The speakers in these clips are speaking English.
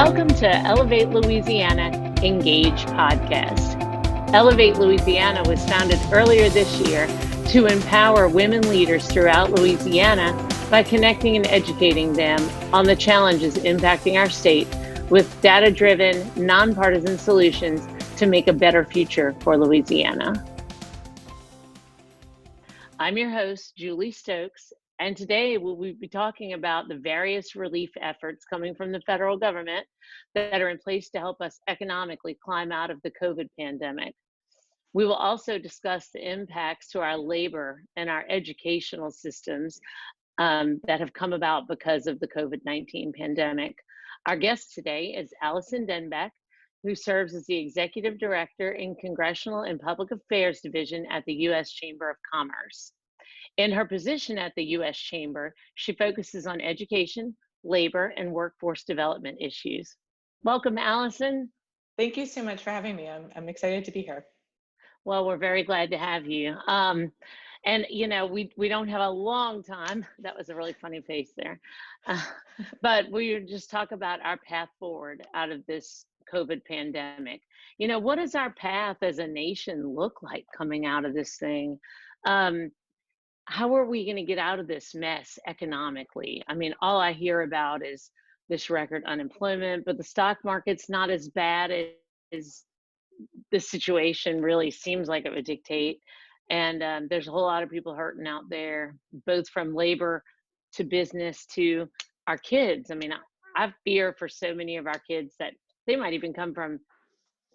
Welcome to Ellevate Louisiana Engage podcast. Ellevate Louisiana was founded earlier this year to empower women leaders throughout Louisiana by connecting and educating them on the challenges impacting our state with data-driven, nonpartisan solutions to make a better future for Louisiana. I'm your host, Julie Stokes, and today we'll be talking about the various relief efforts coming from the federal government that are in place to help us economically climb out of the COVID pandemic. We will also discuss the impacts to our labor and our educational systems that have come about because of the COVID-19 pandemic. Our guest today is Allison Dembeck, who serves as the Executive Director in Congressional and Public Affairs Division at the U.S. Chamber of Commerce. In her position at the U.S. Chamber, she focuses on education, labor, and workforce development issues. Welcome, Allison. Thank you so much for having me. I'm excited to be here. Well, we're very glad to have you. And you know, we don't have a long time. That was a really funny face there. But we just talk about our path forward out of this COVID pandemic. You know, what does our path as a nation look like coming out of this thing? How are we going to get out of this mess economically? I mean, all I hear about is this record unemployment, but the stock market's not as bad as the situation really seems like it would dictate. And there's a whole lot of people hurting out there, both from labor to business to our kids. I mean, I fear for so many of our kids that they might even come from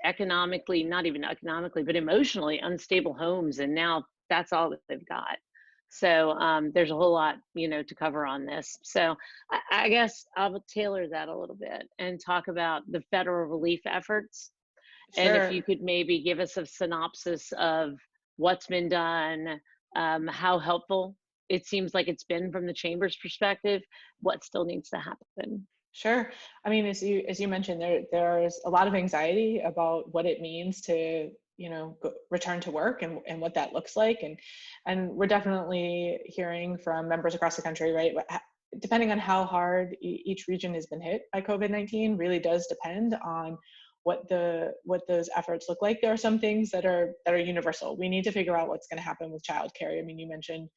economically, not even economically, but emotionally unstable homes. And now that's all that they've got. So there's a whole lot, to cover on this. So I guess I'll tailor that a little bit and talk about the federal relief efforts. Sure. And if you could maybe give us a synopsis of what's been done, how helpful it seems like it's been from the Chamber's perspective, what still needs to happen. Sure. I mean, as you mentioned, there's a lot of anxiety about what it means to return to work and what that looks like, and we're definitely hearing from members across the country, right? Depending on how hard each region has been hit by COVID-19 really does depend on what those efforts look like. There are some things that are universal. We need to figure out what's going to happen with childcare. I mean, you mentioned,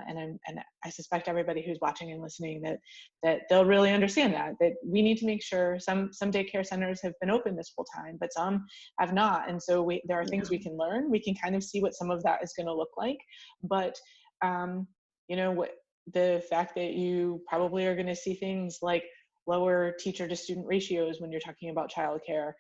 and I suspect everybody who's watching and listening that they'll really understand that we need to make sure some daycare centers have been open this whole time, but some have not. And so there are things we can learn. We can kind of see what some of that is going to look like. But what the fact that you probably are going to see things like lower teacher to student ratios when you're talking about childcare.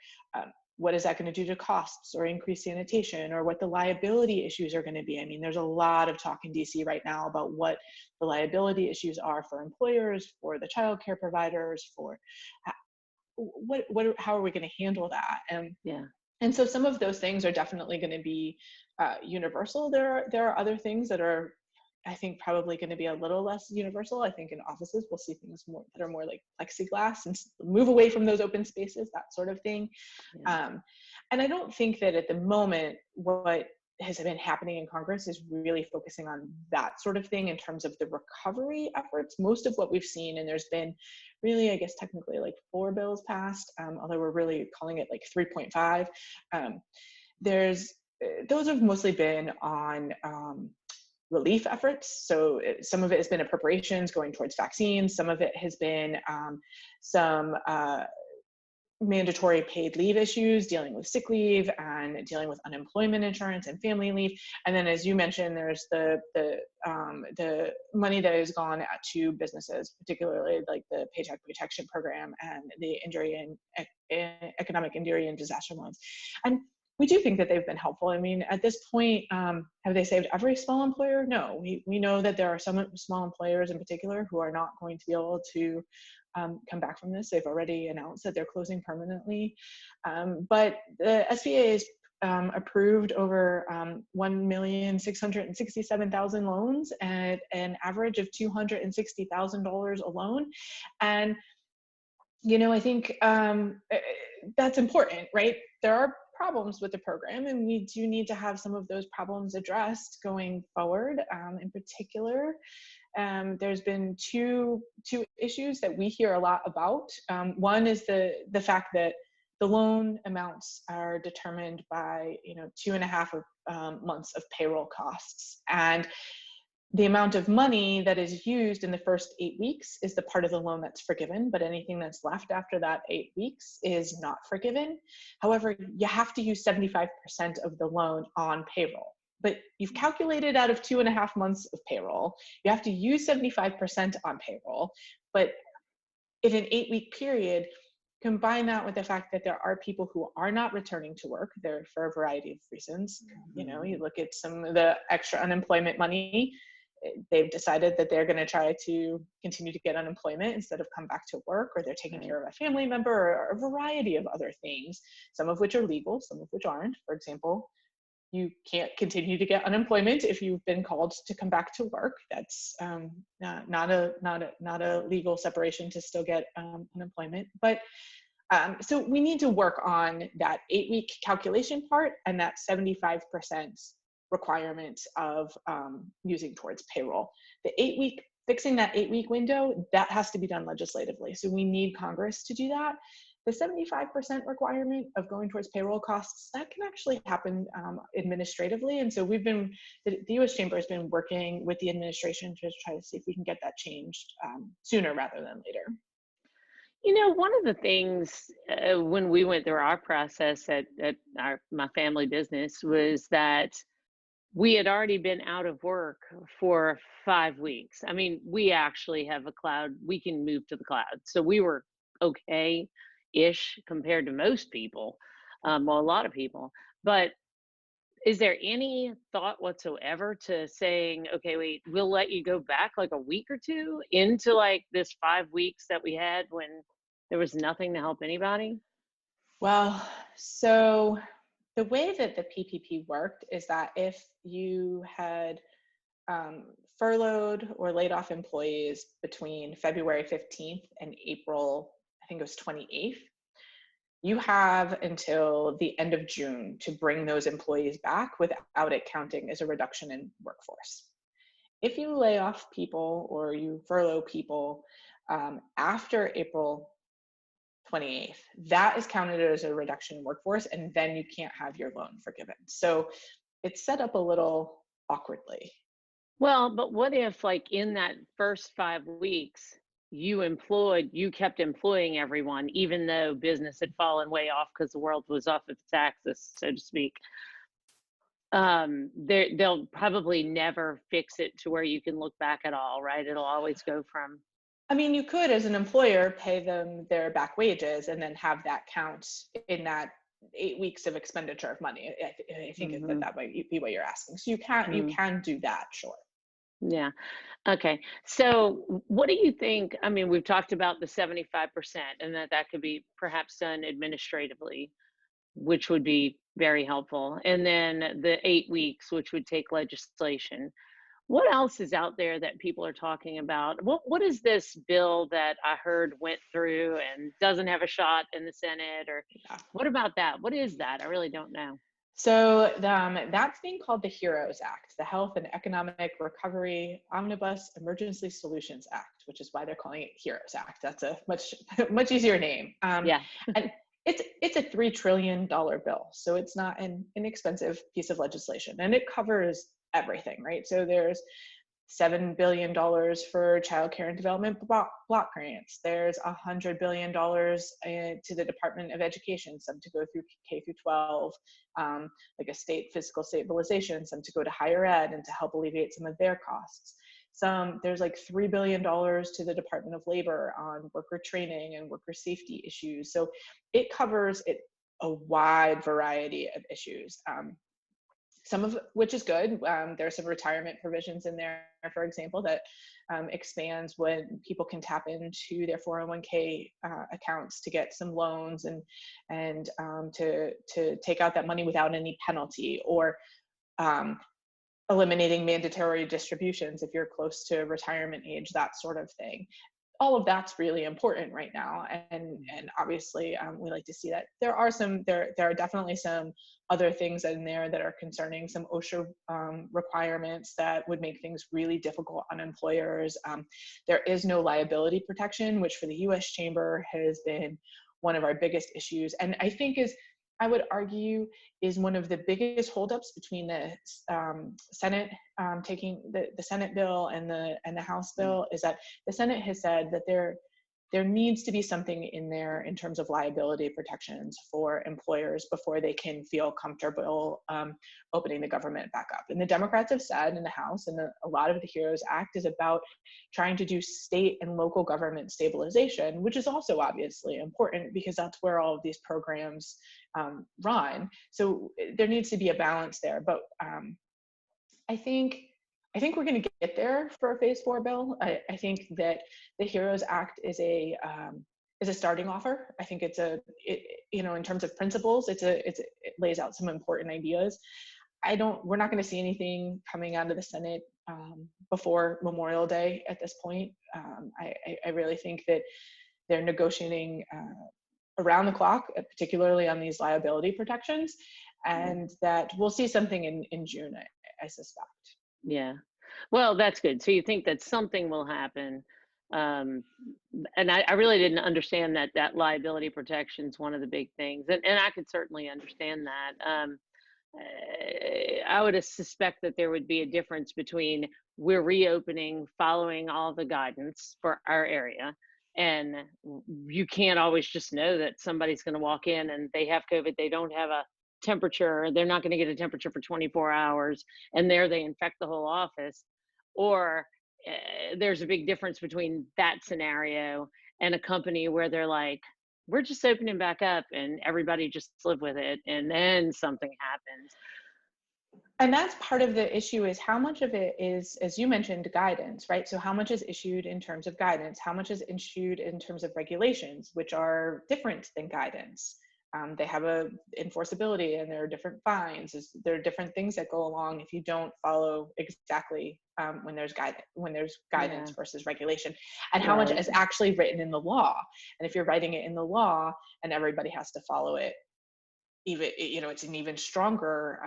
What is that going to do to costs or increase sanitation, or what the liability issues are going to be? I mean, there's a lot of talk in DC right now about what the liability issues are for employers, for the childcare providers, for how are we going to handle that? And so some of those things are definitely going to be universal. There are other things that are, I think, probably going to be a little less universal. I think in offices, we'll see things that are more like plexiglass and move away from those open spaces, that sort of thing. Yeah. And I don't think that at the moment, what has been happening in Congress is really focusing on that sort of thing in terms of the recovery efforts. Most of what we've seen, and there's been really, I guess, technically like 4 bills passed, although we're really calling it like 3.5. Those have mostly been on relief efforts. So some of it has been appropriations going towards vaccines. Some of it has been some mandatory paid leave issues, dealing with sick leave and dealing with unemployment insurance and family leave. And then, as you mentioned, there's the money that has gone to businesses, particularly like the Paycheck Protection Program and the economic injury and disaster loans. And we do think that they've been helpful. I mean, at this point, have they saved every small employer? No. We know that there are some small employers in particular who are not going to be able to come back from this. They've already announced that they're closing permanently. But the SBA has approved over 1,667,000 loans at an average of $260,000 a loan. And, I think that's important, right? There are problems with the program, and we do need to have some of those problems addressed going forward. In particular, there's been two issues that we hear a lot about. One is the fact that the loan amounts are determined by 2.5 months of payroll costs, and the amount of money that is used in the first 8 weeks is the part of the loan that's forgiven, but anything that's left after that 8 weeks is not forgiven. However, you have to use 75% of the loan on payroll. But you've calculated out of 2.5 months of payroll, you have to use 75% on payroll. But in an 8-week period, combine that with the fact that there are people who are not returning to work there for a variety of reasons. You look at some of the extra unemployment money, they've decided that they're going to try to continue to get unemployment instead of come back to work, or they're taking care of a family member, or a variety of other things, some of which are legal, some of which aren't. For example, you can't continue to get unemployment if you've been called to come back to work. That's not a legal separation to still get unemployment. But so we need to work on that 8-week calculation part and that 75% requirement of using towards payroll. Fixing that 8-week window, that has to be done legislatively. So we need Congress to do that. The 75% requirement of going towards payroll costs, that can actually happen administratively. And so the U.S. Chamber has been working with the administration to try to see if we can get that changed sooner rather than later. One of the things when we went through our process at my family business was that we had already been out of work for 5 weeks. I mean, we actually have a cloud. We can move to the cloud. So we were okay-ish compared to most people, well, a lot of people. But is there any thought whatsoever to saying, okay, wait, we'll let you go back like a week or two into like this 5 weeks that we had when there was nothing to help anybody? Well, so the way that the PPP worked is that if you had furloughed or laid off employees between February 15th and April, I think it was 28th, you have until the end of June to bring those employees back without it counting as a reduction in workforce. If you lay off people or you furlough people after April 28th, that is counted as a reduction in workforce, and then you can't have your loan forgiven. So it's set up a little awkwardly. Well, but what if like in that first 5 weeks, you kept employing everyone, even though business had fallen way off because the world was off its axis, so to speak? They'll probably never fix it to where you can look back at all, right? It'll always go from. I mean, you could, as an employer, pay them their back wages and then have that count in that 8 weeks of expenditure of money. I think that might be what you're asking. So you can do that, sure. Yeah. Okay. So what do you think? I mean, we've talked about the 75% and that could be perhaps done administratively, which would be very helpful. And then the 8 weeks, which would take legislation. What else is out there that people are talking about? What is this bill that I heard went through and doesn't have a shot in the Senate? Or what about that? What is that? I really don't know. So that's being called the HEROES Act, the Health and Economic Recovery Omnibus Emergency Solutions Act, which is why they're calling it HEROES Act. That's a much easier name. Yeah. And it's a $3 trillion bill, so it's not an inexpensive piece of legislation, and it covers everything, right? So there's $7 billion for child care and development block grants. There's $100 billion to the Department of Education, some to go through K through 12, like a state fiscal stabilization, some to go to higher ed and to help alleviate some of their costs. There's like $3 billion to the Department of Labor on worker training and worker safety issues. So it covers a wide variety of issues. Some of which is good. There are some retirement provisions in there, for example, that expands when people can tap into their 401k accounts to get some loans and to take out that money without any penalty, or eliminating mandatory distributions if you're close to retirement age, that sort of thing. all of that's really important right now, and obviously we like to see that. There are definitely some other things in there that are concerning, some OSHA requirements that would make things really difficult on employers. There is no liability protection, which for the U.S. Chamber has been one of our biggest issues, and I think I would argue is one of the biggest holdups between the Senate taking the Senate bill and the House bill, is that the Senate has said that there needs to be something in there in terms of liability protections for employers before they can feel comfortable opening the government back up. And the Democrats have said in the House, and a lot of the HEROES Act is about trying to do state and local government stabilization, which is also obviously important because that's where all of these programs run. So there needs to be a balance there. But I think we're going to get there for a Phase 4 bill. I think that the HEROES Act is a starting offer. I think in terms of principles, it lays out some important ideas. We're not going to see anything coming out of the Senate before Memorial Day at this point. I really think that they're negotiating around the clock, particularly on these liability protections, and that we'll see something in June, I suspect. Yeah. Well, that's good. So you think that something will happen. And I really didn't understand that liability protection is one of the big things. And I could certainly understand that. I would suspect that there would be a difference between we're reopening following all the guidance for our area. And you can't always just know that somebody's going to walk in and they have COVID, they don't have a temperature, they're not going to get a temperature for 24 hours, and there they infect the whole office. Or there's a big difference between that scenario and a company where they're like, we're just opening back up and everybody just live with it, and then something happens. And that's part of the issue, is how much of it is, as you mentioned, guidance, right? So how much is issued in terms of guidance? How much is issued in terms of regulations, which are different than guidance? They have a enforceability, and there are different fines. There are different things that go along if you don't follow exactly when there's guidance versus regulation, and how much is actually written in the law. And if you're writing it in the law and everybody has to follow it, even, it's an even stronger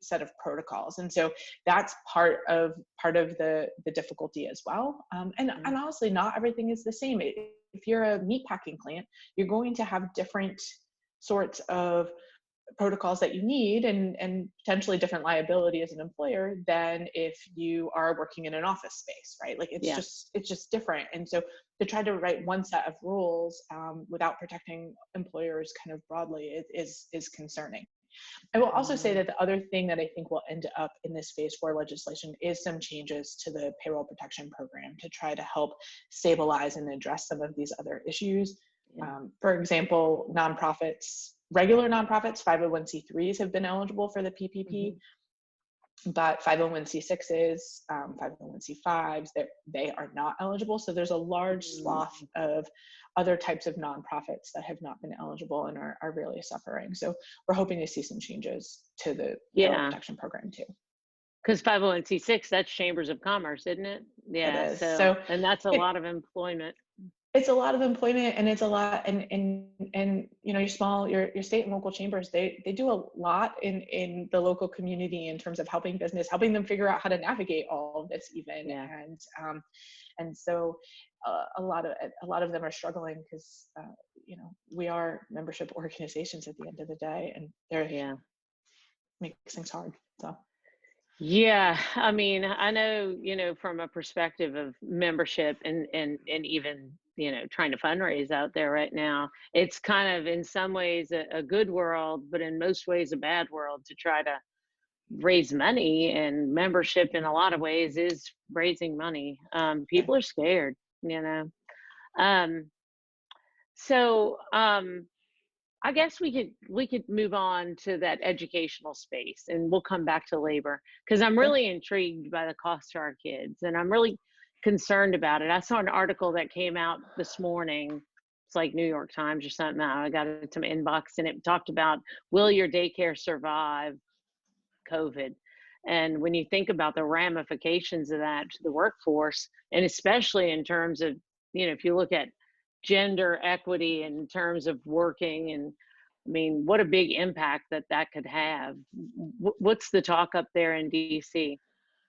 set of protocols. And so that's part of the difficulty as well. And honestly, not everything is the same. If you're a meat packing plant, you're going to have different sorts of protocols that you need, and potentially different liability as an employer than if you are working in an office space, right? Like it's just different. And so to try to write one set of rules without protecting employers kind of broadly is concerning. I will also say that the other thing that I think will end up in this Phase 4 legislation is some changes to the payroll protection program to try to help stabilize and address some of these other issues. For example, regular nonprofits, 501c3s have been eligible for the PPP, but 501c6s, 501c5s, they are not eligible. So there's a large swath of other types of nonprofits that have not been eligible and are really suffering. So we're hoping to see some changes to the payroll protection program too. Because 501c6, that's chambers of commerce, isn't it? Yeah. It is. So and that's a lot of employment. It's a lot of employment, and it's a lot, and your state and local chambers, they do a lot in the local community in terms of helping them figure out how to navigate all of this even. And so a lot of them are struggling because we are membership organizations at the end of the day, and they're makes things hard. So yeah, I mean, I know, from a perspective of membership and even, trying to fundraise out there right now, it's kind of in some ways a good world, but in most ways a bad world to try to raise money. And membership in a lot of ways is raising money. People are scared, So I guess we could move on to that educational space, and we'll come back to labor, because I'm really intrigued by the cost to our kids, and I'm really concerned about it. I saw an article that came out this morning. It's like New York Times or something. I got it to my inbox, and it talked about, will your daycare survive COVID? And when you think about the ramifications of that to the workforce, and especially in terms of if you look at gender equity in terms of working, and I mean, what a big impact that could have. What's the talk up there in DC?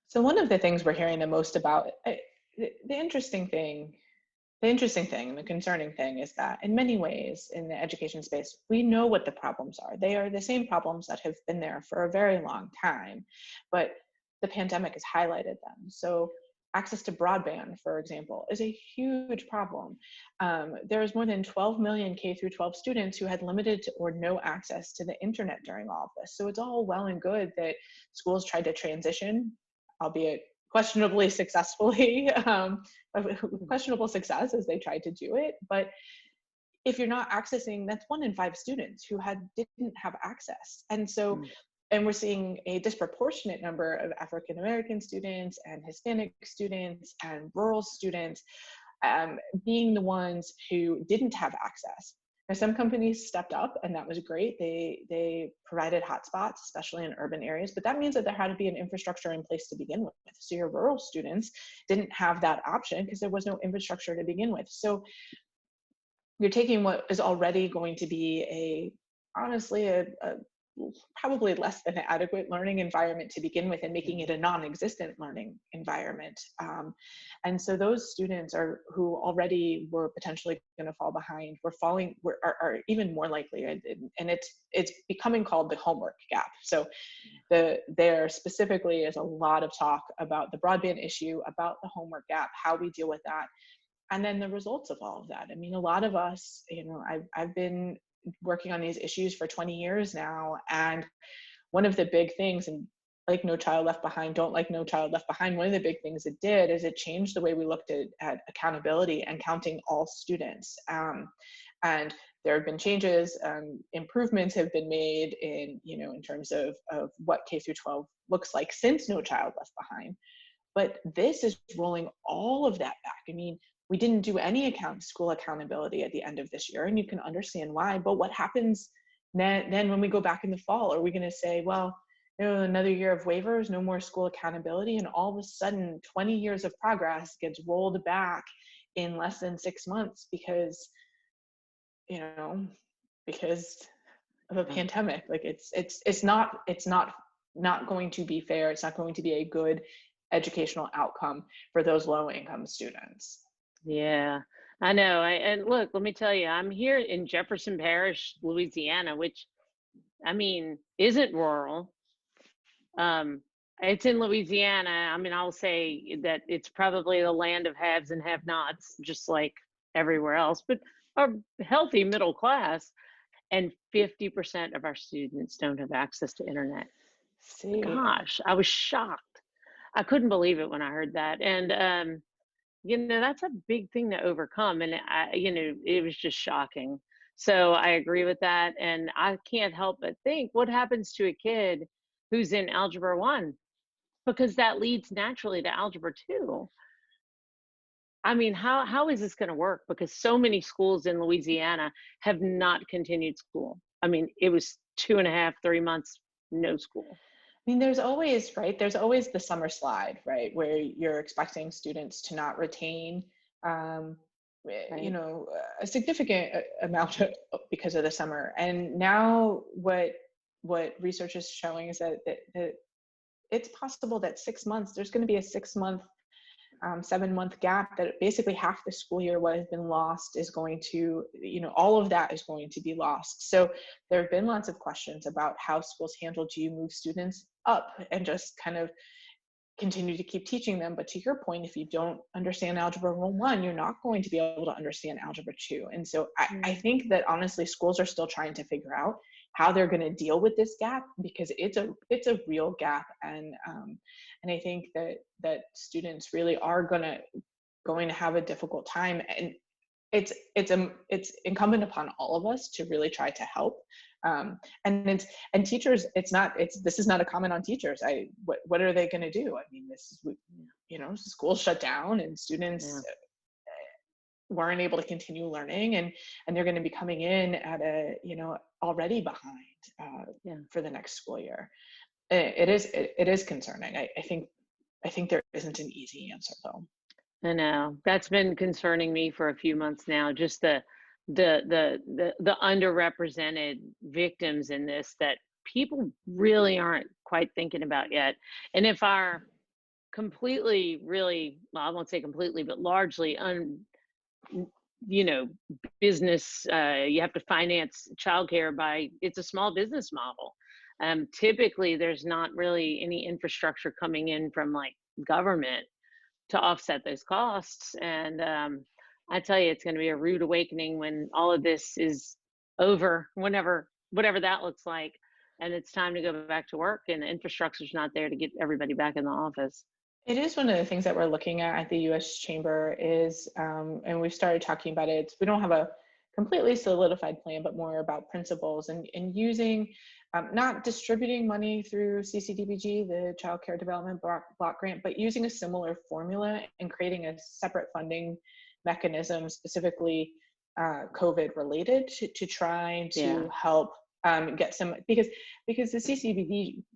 So one of the things we're hearing the most about, the interesting thing, and the concerning thing is that in many ways in the education space, we know what the problems are. They are the same problems that have been there for a very long time, but the pandemic has highlighted them. So access to broadband, for example, is a huge problem. There's more than 12 million K through 12 students who had limited or no access to the internet during all of this. So it's all well and good that schools tried to transition, albeit questionably successfully, questionable success as they tried to do it. But if you're not accessing, that's 1 in 5 students who didn't have access. And so, and we're seeing a disproportionate number of African American students and Hispanic students and rural students being the ones who didn't have access. Now, some companies stepped up, and that was great. They provided hotspots, especially in urban areas, but that means that there had to be an infrastructure in place to begin with. So your rural students didn't have that option because there was no infrastructure to begin with. So you're taking what is already going to be honestly a probably less than adequate learning environment to begin with and making it a non-existent learning environment. And so those students who already were potentially going to fall behind, are even more likely, and it's becoming called the homework gap. So there specifically is a lot of talk about the broadband issue, about the homework gap, how we deal with that, and then the results of all of that. I mean, a lot of us, I've been working on these issues for 20 years now. And one of the big things, and like No Child Left Behind, don't like No Child Left Behind, one of the big things it did is it changed the way we looked at accountability and counting all students. And there have been changes, improvements have been made in terms of what K through 12 looks like since No Child Left Behind. But this is rolling all of that back. I mean, we didn't do any school accountability at the end of this year, and you can understand why. But what happens then when we go back in the fall? Are we going to say, well, another year of waivers, no more school accountability, and all of a sudden 20 years of progress gets rolled back in less than 6 months because of a pandemic? Like it's not going to be fair. It's not going to be a good educational outcome for those low-income students. Yeah, I know. And look, let me tell you, I'm here in Jefferson Parish, Louisiana, which, I mean, isn't rural. It's in Louisiana. I mean, I'll say that it's probably the land of haves and have-nots, just like everywhere else, but a healthy middle class. And 50% of our students don't have access to internet. See, Gosh, I was shocked. I couldn't believe it when I heard that. And that's a big thing to overcome. And it was just shocking. So I agree with that. And I can't help but think, what happens to a kid who's in Algebra 1? Because that leads naturally to Algebra 2. I mean, how is this going to work? Because so many schools in Louisiana have not continued school. I mean, it was 2.5, 3 months, no school. I mean, there's always the summer slide, right, where you're expecting students to not retain, Right. a significant amount because of the summer. And now what research is showing is that it's possible that 6 months, there's going to be a 6-month, 7-month gap, that basically half the school year, what has been lost, is going to, all of that is going to be lost. So there have been lots of questions about how schools handle, do you move students up and just kind of continue to keep teaching them? But to your point, if you don't understand Algebra 1, you're not going to be able to understand Algebra 2. And so I think that honestly, schools are still trying to figure out how they're going to deal with this gap, because it's a real gap. And I think that students really are going to have a difficult time. And it's incumbent upon all of us to really try to help. And teachers, this is not a comment on teachers. What are they going to do? I mean, schools shut down and students weren't able to continue learning, and they're going to be coming in at already behind for the next school year. It is concerning. I think there isn't an easy answer though. I know. That's been concerning me for a few months now, just the underrepresented victims in this that people really aren't quite thinking about yet. And if our completely really, well, I won't say completely, but largely n- you know, business, you have to finance childcare by, it's a small business model. Typically there's not really any infrastructure coming in from like government to offset those costs. And I tell you, it's going to be a rude awakening when all of this is over, whenever, whatever that looks like. And it's time to go back to work, and the infrastructure's not there to get everybody back in the office. It is one of the things that we're looking at the U.S. Chamber is, and we've started talking about it. We don't have a completely solidified plan, but more about principles and using, not distributing money through CCDBG, the Child Care Development Block Grant, but using a similar formula and creating a separate funding mechanism specifically COVID related to try Yeah. to help get some, because the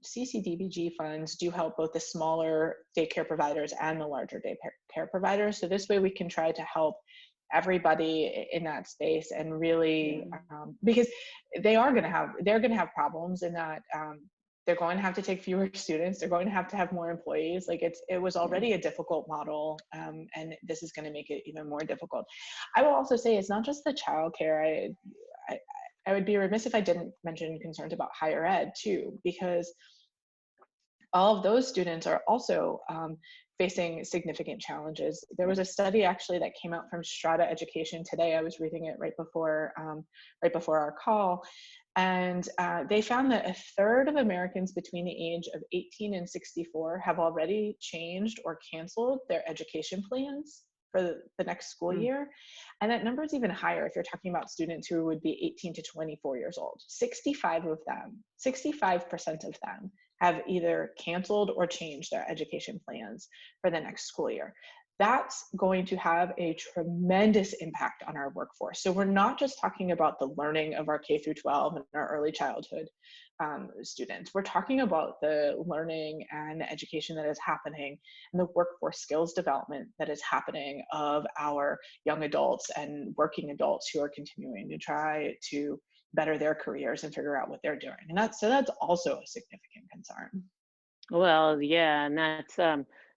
CCDBG funds do help both the smaller daycare providers and the larger daycare providers. So this way we can try to help everybody in that space and really, because they're going to have problems in that they're going to have to take fewer students. They're going to have more employees. Like it was Yeah. already a difficult model, and this is going to make it even more difficult. I will also say it's not just the childcare. I, I would be remiss if I didn't mention concerns about higher ed too, because all of those students are also facing significant challenges. There was a study actually that came out from Strata Education today. I was reading it right before our call, and they found that a third of Americans between the age of 18 and 64 have already changed or canceled their education plans for the next school Mm. year. And that number is even higher if you're talking about students who would be 18 to 24 years old. 65% of them have either canceled or changed their education plans for the next school year. That's going to have a tremendous impact on our workforce. So we're not just talking about the learning of our K through 12 and our early childhood students. We're talking about the learning and the education that is happening and the workforce skills development that is happening of our young adults and working adults who are continuing to try to better their careers and figure out what they're doing. And that's also a significant concern. Well, yeah, and that's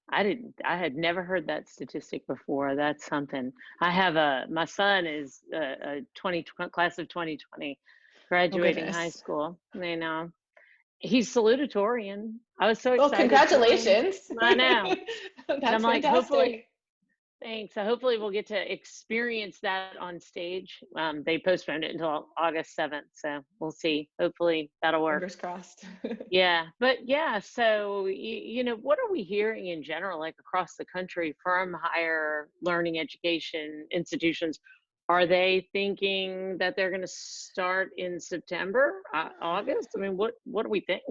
I had never heard that statistic before. That's something. I have my son is a class of 2020, Oh graduating high goodness. school. You know, he's salutatorian. I was so Well, excited for him. congratulations. I know. And I'm That's like, fantastic. hopefully, thanks. So hopefully we'll get to experience that on stage. They postponed it until August 7th, so we'll see. Hopefully that'll work. Fingers crossed. Yeah, but yeah, so what are we hearing in general, like across the country from higher learning education institutions? Are they thinking that they're going to start in September, August? I mean, what do we think?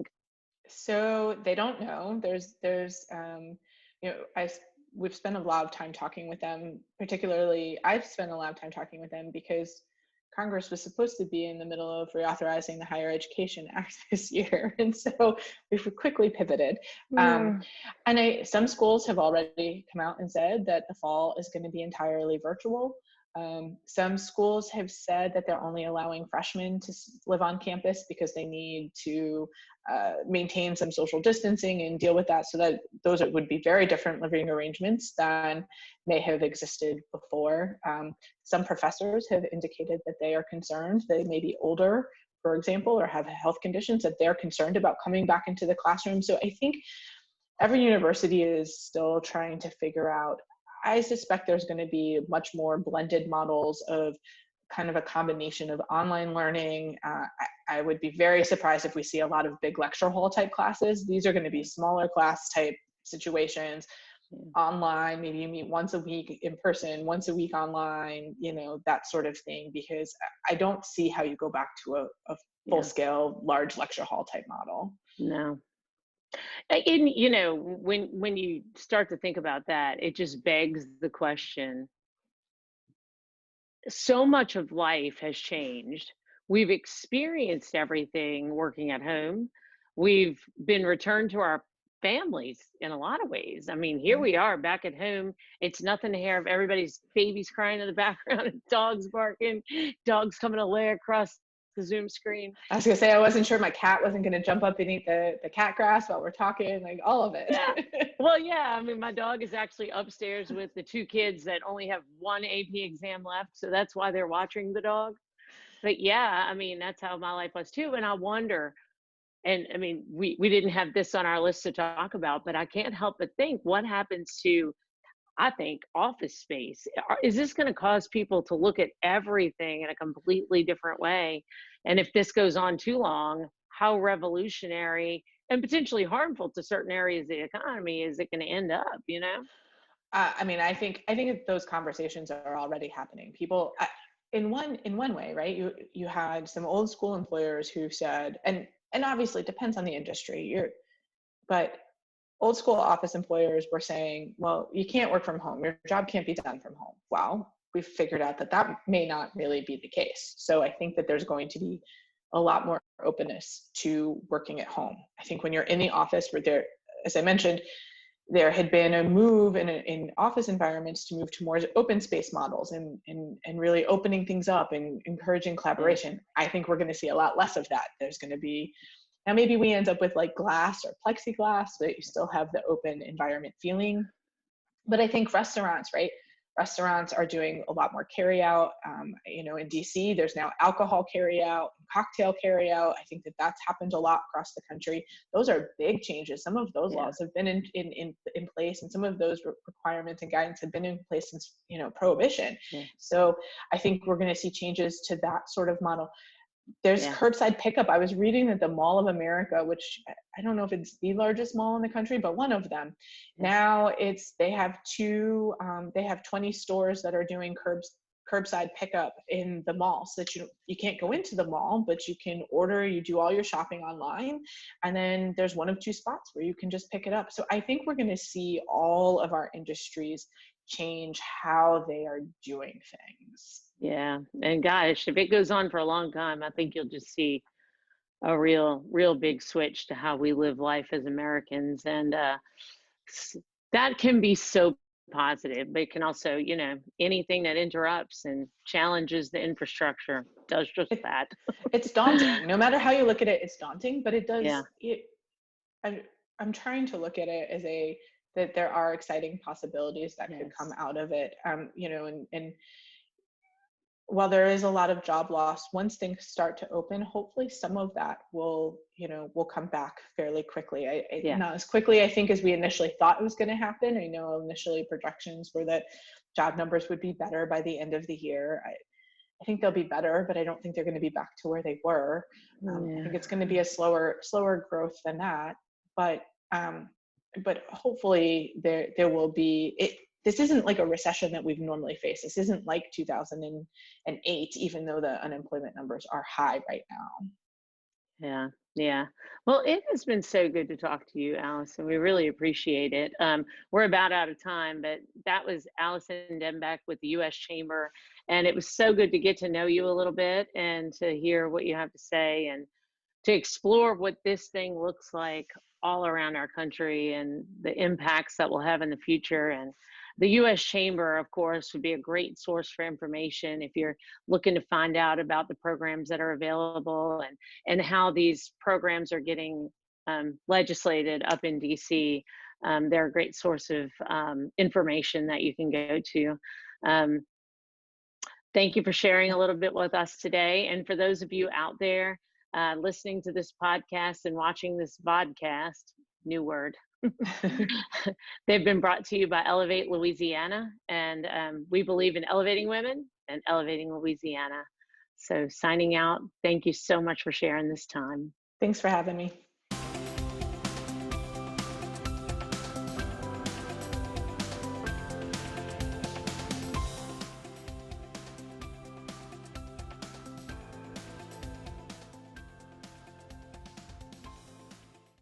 So they don't know. There's you know, we've spent a lot of time talking with them. Particularly, I've spent a lot of time talking with them because Congress was supposed to be in the middle of reauthorizing the Higher Education Act this year, and so we've quickly pivoted. Um, Mm, and some schools have already come out and said that the fall is going to be entirely virtual. Some schools have said that they're only allowing freshmen to live on campus because they need to maintain some social distancing and deal with that, so that those would be very different living arrangements than may have existed before. Some professors have indicated that they are concerned. They may be older, for example, or have health conditions, that they're concerned about coming back into the classroom. So I think every university is still trying to figure out. I suspect there's going to be much more blended models of kind of a combination of online learning. I would be very surprised if we see a lot of big lecture hall type classes. These are going to be smaller class type situations, yeah, online. Maybe you meet once a week in person, once a week online, that sort of thing, because I don't see how you go back to a full yeah, scale, large lecture hall type model. no. And when you start to think about that, it just begs the question. So much of life has changed. We've experienced everything working at home. We've been returned to our families in a lot of ways. I mean, here we are back at home. It's nothing to hear of everybody's babies crying in the background and dogs barking, dogs coming to lay across the Zoom screen. I was gonna say, I wasn't sure my cat wasn't gonna jump up and eat the cat grass while we're talking, like all of it. Yeah. Well, yeah. I mean, my dog is actually upstairs with the two kids that only have one AP exam left. So that's why they're watching the dog. But yeah, I mean, that's how my life was too. And I wonder, and I mean, we didn't have this on our list to talk about, but I can't help but think what happens to, I think, office space. Is this going to cause people to look at everything in a completely different way? And if this goes on too long, how revolutionary and potentially harmful to certain areas of the economy is it going to end up, you know? I mean, I think that those conversations are already happening. People, in one way, right? You had some old school employers who said, and obviously it depends on the industry. But old school office employers were saying, well, you can't work from home. Your job can't be done from home. Well, we've figured out that that may not really be the case. So I think that there's going to be a lot more openness to working at home. I think when you're in the office, where there, as I mentioned, there had been a move in office environments to move to more open space models and really opening things up and encouraging collaboration. I think we're going to see a lot less of that. There's going to be, now maybe we end up with like glass or plexiglass, but you still have the open environment feeling. But I think restaurants, right? Restaurants are doing a lot more carry out. In DC, there's now alcohol carry out, cocktail carry out. I think that that's happened a lot across the country. Those are big changes. Some of those laws have been in place, and some of those requirements and guidance have been in place since Prohibition. So I think we're going to see changes to that sort of model. There's curbside pickup. I was reading that the Mall of America, which I don't know if it's the largest mall in the country, but one of them, now they have 20 stores that are doing curbside pickup in the mall, so that you can't go into the mall, but you can order, you do all your shopping online, and then there's one of two spots where you can just pick it up. So I think we're going to see all of our industries change how they are doing things. Yeah. And gosh, if it goes on for a long time, I think you'll just see a real big switch to how we live life as Americans. And that can be so positive, but it can also, anything that interrupts and challenges the infrastructure does just that. It's daunting. No matter how you look at it, it's daunting, but it does. I'm trying to look at it as that there are exciting possibilities that could come out of it. And while there is a lot of job loss, once things start to open, hopefully some of that will come back fairly quickly. Not as quickly, I think, as we initially thought it was going to happen. I know initially projections were that job numbers would be better by the end of the year. I think they'll be better, but I don't think they're going to be back to where they were. I think it's going to be a slower growth than that. But hopefully there will be it. This isn't like a recession that we've normally faced. This isn't like 2008, even though the unemployment numbers are high right now. Yeah. Well, it has been so good to talk to you, Allison. We really appreciate it. We're about out of time, but that was Allison Dembeck with the U.S. Chamber. And it was so good to get to know you a little bit and to hear what you have to say and to explore what this thing looks like all around our country and the impacts that we'll have in the future. And the U.S. Chamber, of course, would be a great source for information if you're looking to find out about the programs that are available and how these programs are getting legislated up in D.C. They're a great source of information that you can go to. Thank you for sharing a little bit with us today. And for those of you out there listening to this podcast and watching this vodcast, new word, they've been brought to you by Ellevate Louisiana, and we believe in elevating women and elevating Louisiana. So signing out, thank you so much for sharing this time. Thanks for having me.